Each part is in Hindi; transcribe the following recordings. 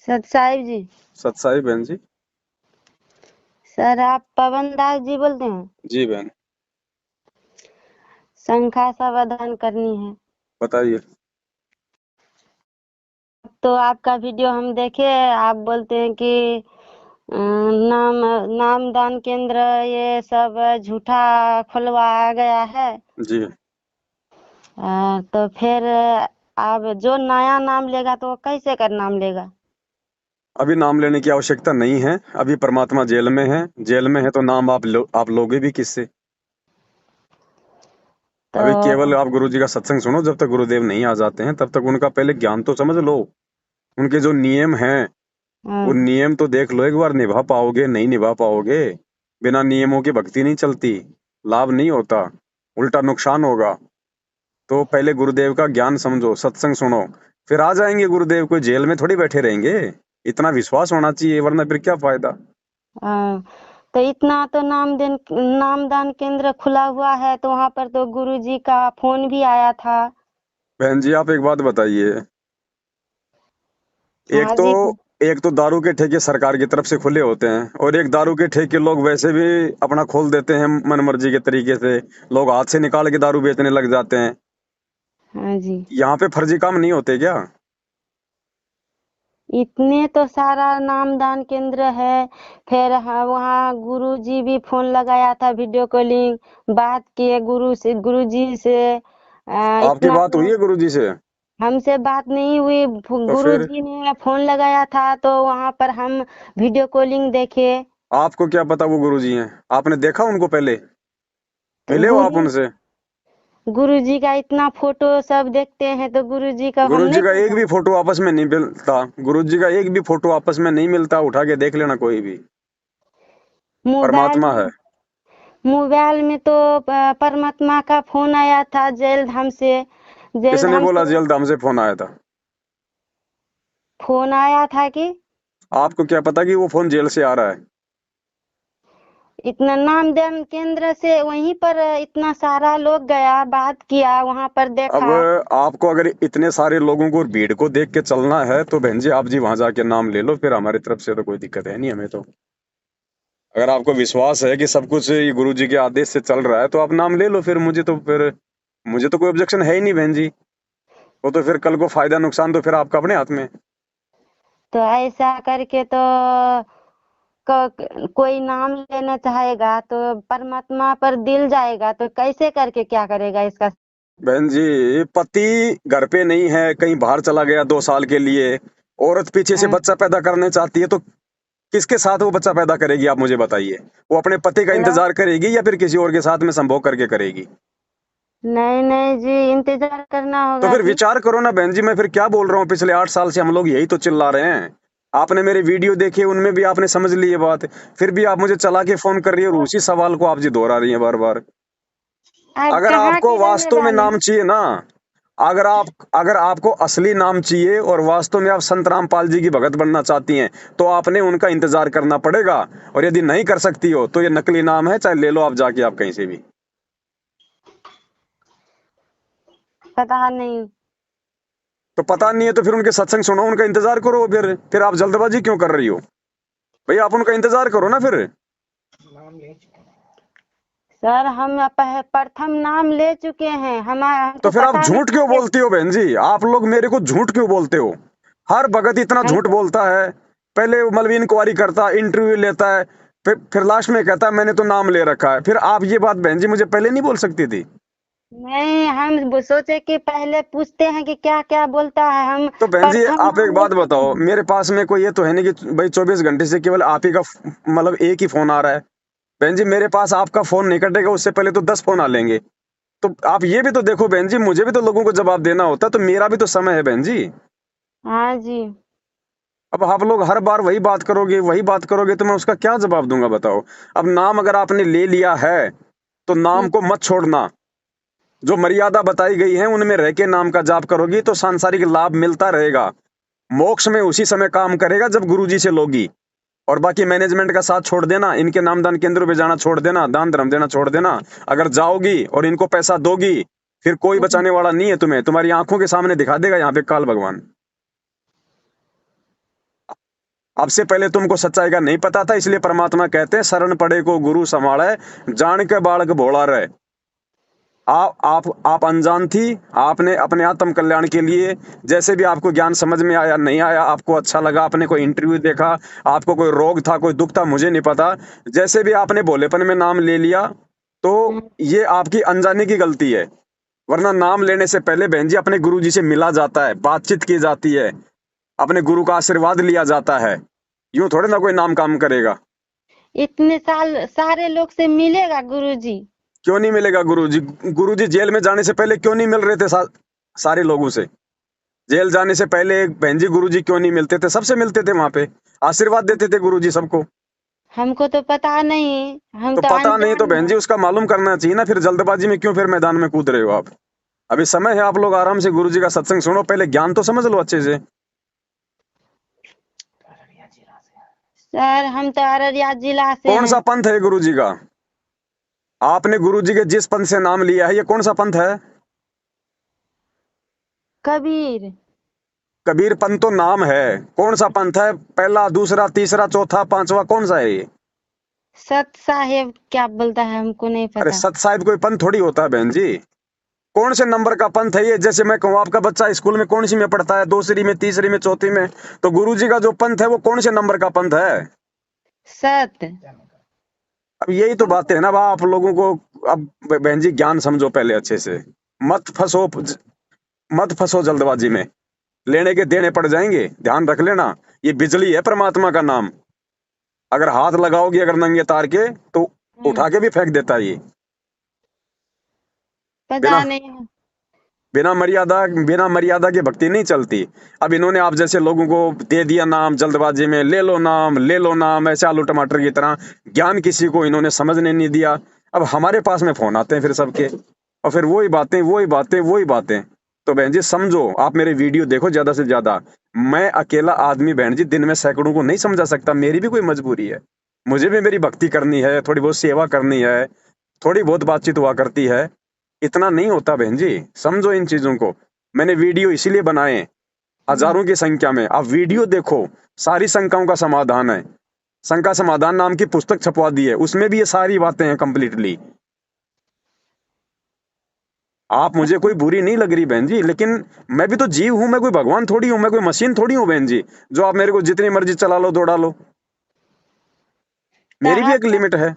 सत साहिब जी। सत साहिब बहन जी। सर आप पवन दास जी बोलते हैं? जी बहन। शंखा समाधान करनी है। बताइए। तो आपका वीडियो हम देखे, आप बोलते हैं कि नाम नामदान केंद्र ये सब झूठा खुलवाया गया है। जी। तो फिर आप जो नया नाम लेगा तो वो कैसे कर नाम लेगा? अभी नाम लेने की आवश्यकता नहीं है। अभी परमात्मा जेल में है। जेल में है तो नाम आप लोगे भी किससे? तो अभी केवल आप गुरु जी का सत्संग सुनो। जब तक गुरुदेव नहीं आ जाते हैं तब तक उनका पहले ज्ञान तो समझ लो। उनके जो नियम हैं वो हाँ, नियम तो देख लो एक बार। निभा पाओगे नहीं निभा पाओगे। बिना नियमों की भक्ति नहीं चलती। लाभ नहीं होता, उल्टा नुकसान होगा। तो पहले गुरुदेव का ज्ञान समझो, सत्संग सुनो, फिर आ जाएंगे गुरुदेव। कोई जेल में थोड़ी बैठे रहेंगे। इतना विश्वास होना चाहिए, वरना फिर क्या फायदा। हाँ। तो इतना तो नामदान केंद्र खुला हुआ है, तो वहाँ पर तो गुरुजी का फोन भी आया था। बहन जी आप एक बात बताइए। एक हाँ तो जी। एक तो दारू के ठेके सरकार की तरफ से खुले होते हैं, और एक दारू के ठेके लोग वैसे भी अपना खोल देते हैं मन मर्जी के तरीके से। लोग हाथ से निकाल के दारू बेचने लग जाते हैं। हाँ जी। यहाँ पे फर्जी काम नहीं होते क्या? इतने तो सारा नामदान केंद्र है। फिर हाँ, वहाँ गुरुजी भी फोन लगाया था, वीडियो कॉलिंग बात किए गुरुजी से। आपकी इतना बात हुई है गुरुजी से? हमसे बात नहीं हुई। तो फिर गुरुजी ने फोन लगाया था तो वहाँ पर हम वीडियो कॉलिंग देखे। आपको क्या पता वो गुरुजी हैं? आपने देखा उनको पहले? तो मिले हो आप उनसे? गुरुजी का इतना फोटो सब देखते हैं, तो गुरुजी का हम गुरुजी नहीं का एक भी पहचान। फोटो आपस में नहीं मिलता। गुरुजी का एक भी फोटो आपस में नहीं मिलता। उठा के देख लेना कोई भी। मोबाइल परमात्मा है। में मोबाइल में तो परमात्मा का फोन आया था जेल धाम से। जेल किसने धाम बोला से जेल धाम से फोन आया था? फोन आया था कि आपको क्या पता कि वो फोन जेल से आ रहा है? इतना नामदान केंद्र से वहीं पर इतना सारा लोग गया, बात किया, वहां पर अब देखा। आपको अगर इतने सारे लोगों को भीड़ को देख के चलना है तो बहन जी आप जी वहां जाके नाम ले लो। फिर हमारी तरफ से तो कोई दिक्कत है नहीं हमें तो। अगर आपको विश्वास है कि सब कुछ ये गुरु जी के आदेश से चल रहा है तो आप नाम ले लो। मुझे तो कोई ऑब्जेक्शन है ही नहीं बहन जी। वो तो फिर कल को फायदा नुकसान तो फिर आपका अपने हाथ में। तो ऐसा करके तो कोई नाम लेना चाहेगा तो परमात्मा पर दिल जाएगा, तो कैसे करके क्या करेगा इसका? बहन जी पति घर पे नहीं है, कहीं बाहर चला गया 2 साल के लिए। औरत पीछे से हाँ, बच्चा पैदा करना चाहती है तो किसके साथ वो बच्चा पैदा करेगी? आप मुझे बताइए। वो अपने पति का लव इंतजार करेगी या फिर किसी और के साथ में संभोग करके करेगी? नहीं नहीं जी, इंतजार करना तो होगा फिर जी। विचार करो ना बहन जी। मैं फिर क्या बोल रहा हूँ? पिछले 8 साल से हम लोग यही तो चिल्ला रहे हैं। आपने मेरे वीडियो देखे, उनमें भी आपने समझ ली ये बात। फिर भी आप मुझे चला के फोन कर रही है और उसी सवाल को आप जी दोहरा रही हैं बार बार। आप अगर कहाँ आपको के रहने वास्तव में वाले नाम हैं? चाहिए ना, अगर आपको असली नाम चाहिए और वास्तव में आप संत रामपाल जी की भगत बनना चाहती हैं तो आपने उनका इंतजार करना पड़ेगा। और यदि नहीं कर सकती हो तो ये नकली नाम है, चाहे ले लो आप जाके आप कहीं से भी। पता नहीं। तो पता नहीं है तो फिर उनके सत्संग सुनो, उनका इंतजार करो। फिर आप जल्दबाजी क्यों कर रही हो? भैया आप उनका इंतजार करो ना फिर। सर हम प्रथम नाम ले चुके हैं, हमारा तो हमको फिर आप पता नहीं झूठ क्यों है। बोलती हो बहन जी? आप लोग मेरे को झूठ क्यों बोलते हो? हर भगत इतना झूठ हमको बोलता है। पहले वो मतलब इंक्वायरी करता है, इंटरव्यू लेता है, फिर लास्ट में कहता है मैंने तो नाम ले रखा है। फिर आप ये बात बहन जी मुझे पहले नहीं बोल सकती थी? नहीं, हम सोचे कि पहले पूछते हैं कि क्या क्या बोलता है। हम तो बहन जी प्रथम आप एक नाम ले बात चुके बताओ, हैं। मेरे पास में कोई ये तो है नहीं कि भाई 24 घंटे से केवल आप ही का मतलब एक ही फोन आ रहा है। बहन जी मेरे पास आपका फोन नहीं कटेगा उससे पहले तो 10 फोन आ लेंगे। तो आप ये भी तो देखो बहन जी, मुझे भी तो लोगों को जवाब देना होता है, तो मेरा भी तो समय है बहन जी। हाँ जी। अब आप लोग हर बार वही बात करोगे तो मैं उसका क्या जवाब दूंगा बताओ? अब नाम अगर आपने ले लिया है तो हम्म, नाम को मत छोड़ना। जो मर्यादा बताई गई है उनमें रह के नाम का जाप करोगी तो सांसारिक लाभ मिलता रहेगा। मोक्ष में उसी समय काम करेगा जब गुरुजी से लोगी। और बाकी मैनेजमेंट का साथ छोड़ देना, इनके नामदान केंद्रों पे जाना छोड़ देना, दान धर्म देना छोड़ देना। अगर जाओगी और इनको पैसा दोगी फिर कोई हम्म। बचाने वाला नहीं है तुम्हें। तुम्हारी आंखों के सामने दिखा देगा यहाँ पे काल भगवान। अब से पहले तुमको सच्चाई का नहीं पता था, इसलिए परमात्मा कहते हैं शरण पड़े को गुरु संभाले, जान के बालक भोला रहे। आप अनजान थी। आपने अपने आत्म कल्याण के लिए जैसे भी आपको ज्ञान समझ में आया, नहीं आया, आपको अच्छा लगा, आपने कोई इंटरव्यू देखा, आपको कोई रोग था, कोई दुख था, मुझे नहीं पता, जैसे भी आपने भोलेपन में नाम ले लिया, तो ये आपकी अनजाने की गलती है। वरना नाम लेने से पहले बहन जी अपने गुरु जी से मिला जाता है, बातचीत की जाती है, अपने गुरु का आशीर्वाद लिया जाता है। यूं थोड़े ना कोई नाम काम करेगा। इतने साल सारे लोग से मिलेगा गुरुजी? क्यों नहीं मिलेगा गुरुजी? गुरुजी जेल में जाने से पहले क्यों नहीं मिल रहे थे सारे लोगों से? जेल जाने से पहले बहन जी गुरुजी क्यों नहीं मिलते थे? सबसे मिलते थे, वहां पे आशीर्वाद देते थे गुरुजी सबको। हमको तो पता नहीं, हम तो तो पता नहीं तो अनजान बहन जी है। उसका मालूम करना चाहिए ना, फिर जल्दबाजी में क्यों फिर मैदान में कूद रहे हो आप? अभी समय है, आप लोग आराम से गुरुजी का सत्संग सुनो, पहले ज्ञान तो समझ लो अच्छे से। सर हम तो अररिया जिला से कौन सा हैं। पंथ है गुरुजी का? आपने गुरुजी के जिस पंथ से नाम लिया है, ये कौन सा पंथ है? कबीर। कबीर पंथ तो नाम है। कौन सा पंथ है? पहला, दूसरा, तीसरा, चौथा, पांचवा, कौन सा है ये? सत साहेब क्या बोलता है हमको नहीं अरे पता। सत साहिब कोई पंथ थोड़ी होता है बहन जी। कौन से नंबर का पंथ है ये? जैसे मैं कहूँ आपका बच्चा स्कूल में कौन सी में पढ़ता है, दूसरी में, तीसरी में, चौथी में, तो गुरुजी का जो पंथ है वो कौन से नंबर का पंथ है? सत। अब यही तो बातें है ना, अब आप लोगों को, अब बहन जी ज्ञान समझो पहले अच्छे से। मत फंसो, मत फंसो जल्दबाजी में, लेने के देने पड़ जाएंगे, ध्यान रख लेना। ये बिजली है परमात्मा का नाम, अगर हाथ लगाओगे अगर नंगे तार के तो उठा के भी फेंक देता है ये। पता बिना नहीं। बिना मर्यादा की भक्ति नहीं चलती। अब इन्होंने आप जैसे लोगों को दे दिया नाम जल्दबाजी में, ले लो नाम, ले लो नाम, ऐसे आलू टमाटर की तरह। ज्ञान किसी को इन्होंने समझने नहीं दिया। अब हमारे पास में फोन आते हैं फिर सबके, और फिर वही बातें, वही बातें, वही बातें। तो बहन जी समझो, आप मेरे वीडियो देखो ज्यादा से ज्यादा। मैं अकेला आदमी बहन जी दिन में सैकड़ों को नहीं समझा सकता, मेरी भी कोई मजबूरी है। मुझे भी मेरी भक्ति करनी है, थोड़ी बहुत सेवा करनी है, थोड़ी बहुत बातचीत हुआ करती है। इतना नहीं होता बहन जी, समझो इन चीजों को। मैंने वीडियो इसीलिए बनाए हजारों की संख्या में, आप वीडियो देखो, सारी शंकाओं का समाधान है। शंका समाधान नाम की पुस्तक छपवा दी है, उसमें भी ये सारी बातें हैं कंप्लीटली। आप मुझे कोई बुरी नहीं लग रही बहन जी, लेकिन मैं भी तो जीव हूं, मैं कोई भगवान थोड़ी हूं, मैं कोई मशीन थोड़ी हूं बहन जी, जो आप मेरे को जितनी मर्जी चला लो दौड़ा लो। तो मेरी भी एक आपका लिमिट है।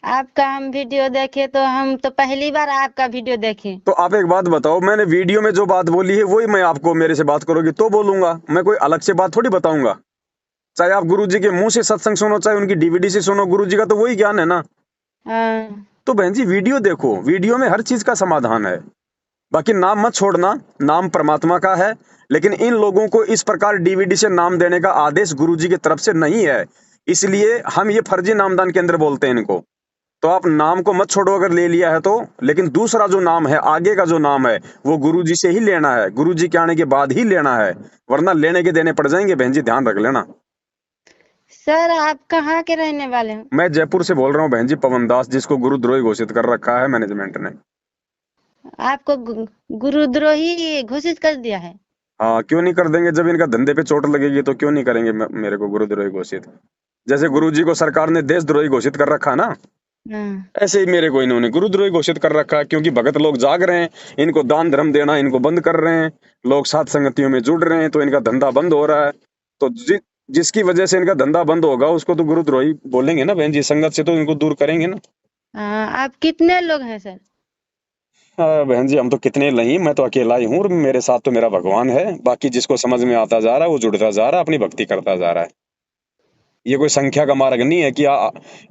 आपका हम वीडियो देखे तो हम तो पहली बार आपका वीडियो देखे। तो आप एक बात बताओ, मैंने वीडियो में जो बात बोली है वही मैं आपको, मेरे से बात करोगे तो बोलूंगा, मैं कोई अलग से बात थोड़ी बताऊंगा। चाहे आप गुरुजी के मुंह से सत्संग सुनो, चाहे उनकी डीवीडी से सुनो, गुरुजी का तो वही ज्ञान है ना। हाँ। तो बहन जी वीडियो देखो, वीडियो में हर चीज का समाधान है। बाकी नाम मत छोड़ना, नाम परमात्मा का है, लेकिन इन लोगों को इस प्रकार डीवीडी से नाम देने का आदेश गुरुजी की तरफ से नहीं है, इसलिए हम ये फर्जी नामदान केंद्र बोलते हैं इनको। तो आप नाम को मत छोड़ो अगर ले लिया है तो, लेकिन दूसरा जो नाम है, आगे का जो नाम है, वो गुरुजी से ही लेना है, गुरुजी के आने के बाद ही लेना है, वरना लेने के देने पड़ जाएंगे बहन जी, ध्यान रख लेना। सर आप कहाँ के रहने वाले हैं? मैं जयपुर से बोल रहा हूँ बहन जी, पवन दास, जिसको गुरुद्रोही घोषित कर रखा है मैनेजमेंट ने। आपको गुरुद्रोही घोषित कर दिया है? हाँ, क्यों नहीं कर देंगे? जब इनका धंधे पे चोट लगेगी तो क्यों नहीं करेंगे मेरे को गुरुद्रोही घोषित? जैसे गुरुजी को सरकार ने देशद्रोही घोषित कर रखा है ना, हाँ। ऐसे ही मेरे को इन्होंने गुरुद्रोही घोषित कर रखा है, क्योंकि भगत लोग जाग रहे हैं, इनको दान धर्म देना इनको बंद कर रहे हैं, लोग साध संगतियों में जुड़ रहे हैं, तो इनका धंधा बंद हो रहा है। तो जिसकी वजह से इनका धंधा बंद होगा उसको तो गुरुद्रोही बोलेंगे ना बहन जी, संगत से तो इनको दूर करेंगे ना। हाँ, आप कितने लोग हैं सर? बहन जी हम तो कितने नहीं, मैं तो अकेला ही हूँ, और मेरे साथ तो मेरा भगवान है, बाकी जिसको समझ में आता जा रहा है वो जुड़ता जा रहा है, अपनी भक्ति करता जा रहा है। ये कोई संख्या का मार्ग नहीं है कि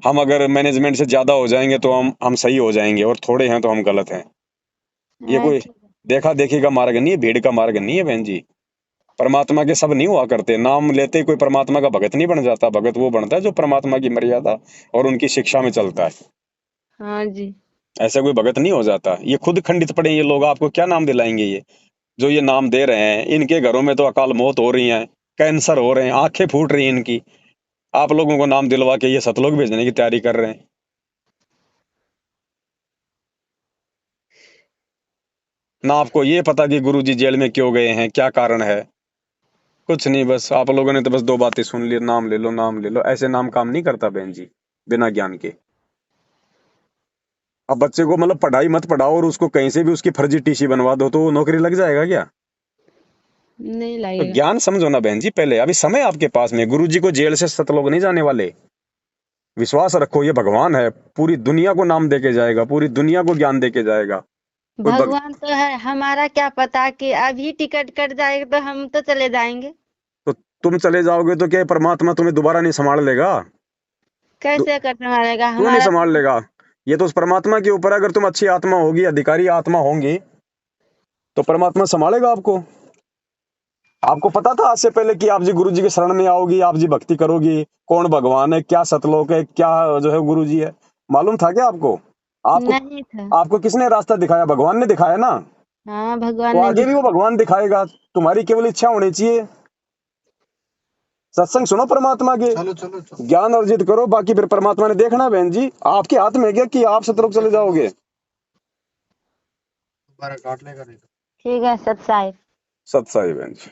हम अगर मैनेजमेंट से ज्यादा हो जाएंगे तो हम सही हो जाएंगे, और थोड़े हैं तो हम गलत हैं। ये कोई अच्छा। देखा देखी का मार्ग नहीं है, भीड़ का मार्ग नहीं है बहन जी। परमात्मा के सब नहीं हुआ करते, नाम लेते ही कोई परमात्मा का भगत नहीं बन जाता। भगत वो बनता है जो परमात्मा की मर्यादा और उनकी शिक्षा में चलता है। हाँ जी। ऐसा कोई भगत नहीं हो जाता। ये खुद खंडित पड़े, ये लोग आपको क्या नाम दिलाएंगे? ये जो ये नाम दे रहे हैं, इनके घरों में तो अकाल मौत हो रही है, कैंसर हो रहे हैं, आंखें फूट रही हैं इनकी, आप लोगों को नाम दिलवा के ये सतलोक भेजने की तैयारी कर रहे हैं। ना आपको ये पता कि गुरुजी जेल में क्यों गए हैं, क्या कारण है, कुछ नहीं, बस आप लोगों ने तो बस दो बातें सुन ली, नाम ले लो नाम ले लो। ऐसे नाम काम नहीं करता बहन जी, बिना ज्ञान के। अब बच्चे को मतलब पढ़ाई मत पढ़ाओ और उसको कहीं से भी उसकी फर्जी टीसी बनवा दो तो वो नौकरी लग जाएगा क्या? नहीं तो लगेगा। ज्ञान समझो ना बहन जी, पहले अभी समय आपके पास में। गुरु जी को जेल से सतलोक नहीं जाने वाले। विश्वास रखो, ये भगवान है, पूरी दुनिया को नाम देके जाएगा, पूरी दुनिया को ज्ञान देके जाएगा। कोई भगवान तो है, हमारा क्या पता कि अभी टिकट कट जाएगा तो हम तो चले जाएंगे। तो तुम चले जाओगे तो क्या परमात्मा तुम्हें दोबारा नहीं संभाल लेगा? कैसे कर संभालेगा क्यों नहीं हमारा संभाल तो। लेगा? ये तो उस परमात्मा के ऊपर है। अगर तुम अच्छी आत्मा होगी, अधिकारी आत्मा होंगी, तो परमात्मा संभालेगा आपको। आपको पता था आज से पहले कि आप जी गुरु जी के शरण में आओगी, आप जी भक्ति करोगी, कौन भगवान है, क्या सतलोक है, क्या जो है गुरु जी है? मालूम था क्या आपको? आपको नहीं था। आपको किसने रास्ता दिखाया? भगवान ने दिखाया ना। हाँ, भगवान तो ने आगे भी वो दिखा। भगवान दिखाएगा। तुम्हारी केवल इच्छा होनी चाहिए। सत्संग सुनो परमात्मा के, चलो चलो चलो। ज्ञान अर्जित करो, बाकी फिर परमात्मा ने देखना। बहन जी, आपके हाथ में है क्या कि आप सतलोक चले जाओगे? दोबारा काट लेगा नहीं तो। ठीक है सत साहिब। सत्साई बहन जी।